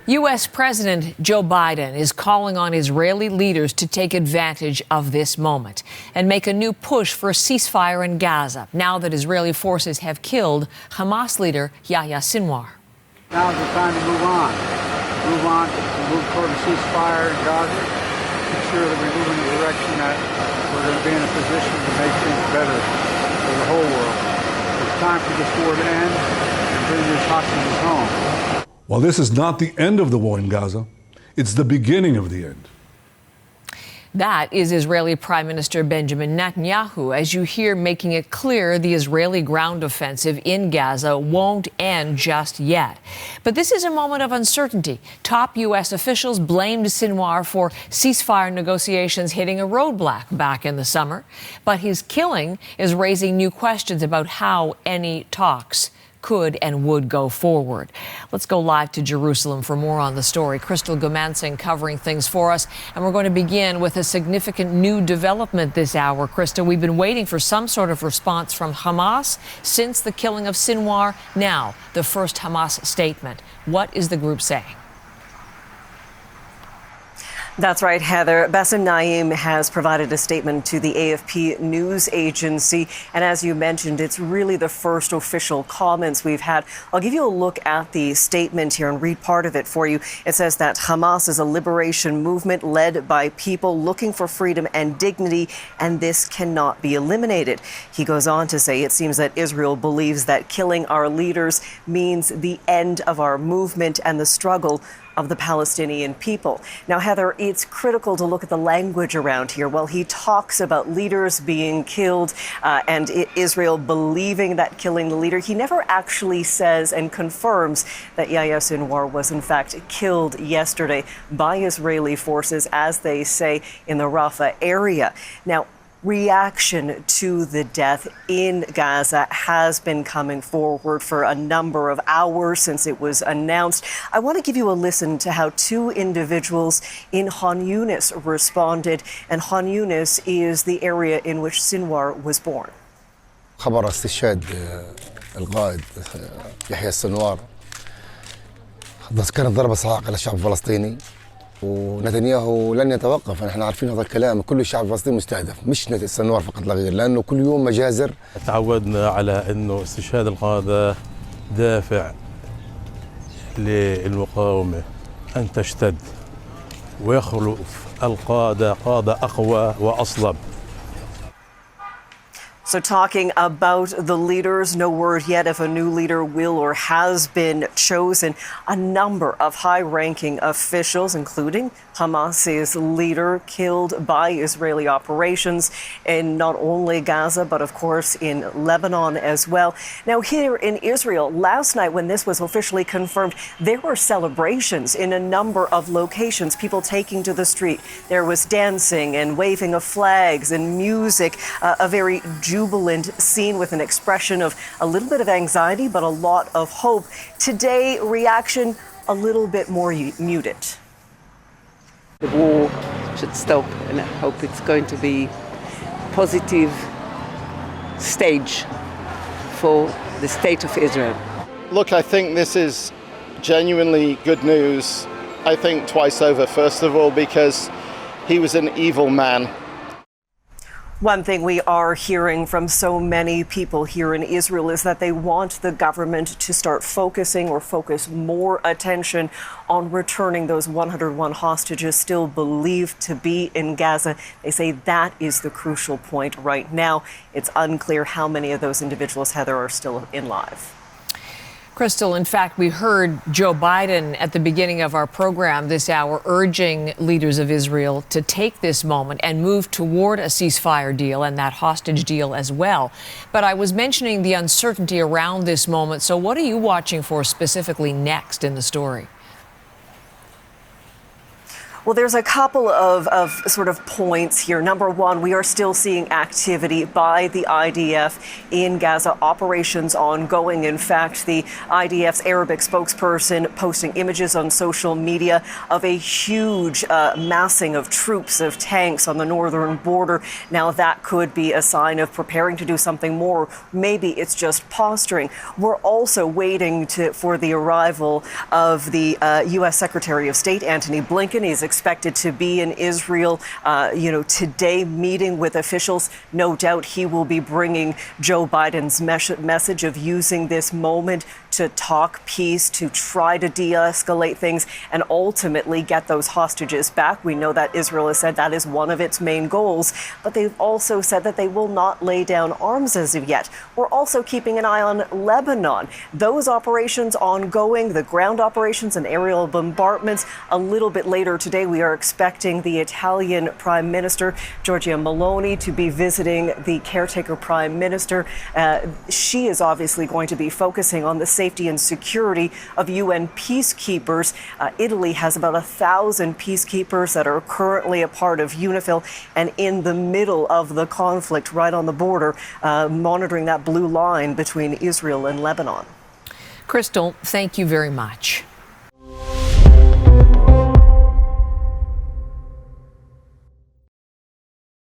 U.S. President Joe Biden is calling on Israeli leaders to take advantage of this moment and make a new push for a ceasefire in Gaza now that Israeli forces have killed Hamas leader Yahya Sinwar. Now is the time to move on toward a ceasefire in Gaza, ensure that we move in the direction that we're going to be in a position to make things better for the whole world. It's time for this war to end and bring these hostages home. Well, this is not the end of the war in Gaza. It's the beginning of the end. That is Israeli Prime Minister Benjamin Netanyahu, as you hear, making it clear the Israeli ground offensive in Gaza won't end just yet. But this is a moment of uncertainty. Top U.S. officials blamed Sinwar for ceasefire negotiations hitting a roadblock back in the summer. But his killing is raising new questions about how any talks could and would go forward. Let's go live to Jerusalem for more on the story. Crystal Gomansing covering things for us. And we're going to begin with a significant new development this hour. Crystal, we've been waiting for some sort of response from Hamas since the killing of Sinwar. Now, the first Hamas statement. What is the group saying? That's right, Heather. Bassem Naim has provided a statement to the AFP news agency. And as you mentioned, it's really the first official comments we've had. I'll give you a look at the statement here and read part of it for you. It says that Hamas is a liberation movement led by people looking for freedom and dignity, and this cannot be eliminated. He goes on to say it seems that Israel believes that killing our leaders means the end of our movement and the struggle of the Palestinian people. Now, Heather, it's critical to look at the language around here. Well, he talks about leaders being killed and Israel believing that killing the leader. He never actually says and confirms that Yahya Sinwar was in fact killed yesterday by Israeli forces, as they say, in the Rafah area. Now, reaction to the death in Gaza has been coming forward for a number of hours since it was announced. I want to give you a listen to how two individuals in Khan Yunis responded, and Khan Yunis is the area in which Sinwar was born. خبر استشهاد القائد يحيى السنوار كانت ضربة صاعقة على الشعب الفلسطيني، ونتنياهو لن يتوقف. نحن عارفين هذا الكلام، كل الشعب الفلسطيني مستهدف، مش السنوار فقط لا غير، لانه كل يوم مجازر. تعودنا على انه استشهاد القاده دافع للمقاومه ان تشتد ويخلف القاده قاده اقوى واصلب. So talking about the leaders, no word yet if a new leader will or has been chosen. A number of high-ranking officials, including Hamas's leader, killed by Israeli operations in not only Gaza, but of course in Lebanon as well. Now here in Israel, last night when this was officially confirmed, there were celebrations in a number of locations, people taking to the street. There was dancing and waving of flags and music, a very jubilant scene with an expression of a little bit of anxiety, but a lot of hope. Today, reaction a little bit more muted. The war should stop, and I hope it's going to be a positive stage for the state of Israel. Look, I think this is genuinely good news. I think twice over, first of all, because he was an evil man. One thing we are hearing from so many people here in Israel is that they want the government to start focusing or focus more attention on returning those 101 hostages still believed to be in Gaza. They say that is the crucial point right now. It's unclear how many of those individuals, Heather, are still alive. Crystal, in fact, we heard Joe Biden at the beginning of our program this hour urging leaders of Israel to take this moment and move toward a ceasefire deal and that hostage deal as well. But I was mentioning the uncertainty around this moment. So what are you watching for specifically next in the story? Well, there's a couple of sort of points here. Number one, we are still seeing activity by the IDF in Gaza, operations ongoing. In fact, the IDF's Arabic spokesperson posting images on social media of a huge massing of troops, of tanks on the northern border. Now, that could be a sign of preparing to do something more. Maybe it's just posturing. We're also waiting for the arrival of the U.S. Secretary of State, Antony Blinken. He's expected to be in Israel, today, meeting with officials. No doubt he will be bringing Joe Biden's message of using this moment to talk peace, to try to de-escalate things, and ultimately get those hostages back. We know that Israel has said that is one of its main goals, but they've also said that they will not lay down arms as of yet. We're also keeping an eye on Lebanon. Those operations ongoing, the ground operations and aerial bombardments. A little bit later today, we are expecting the Italian Prime Minister, Giorgia Meloni, to be visiting the caretaker Prime Minister. She is obviously going to be focusing on the safety and security of UN peacekeepers. Italy has about 1,000 peacekeepers that are currently a part of UNIFIL and in the middle of the conflict, right on the border, monitoring that blue line between Israel and Lebanon. Crystal, thank you very much.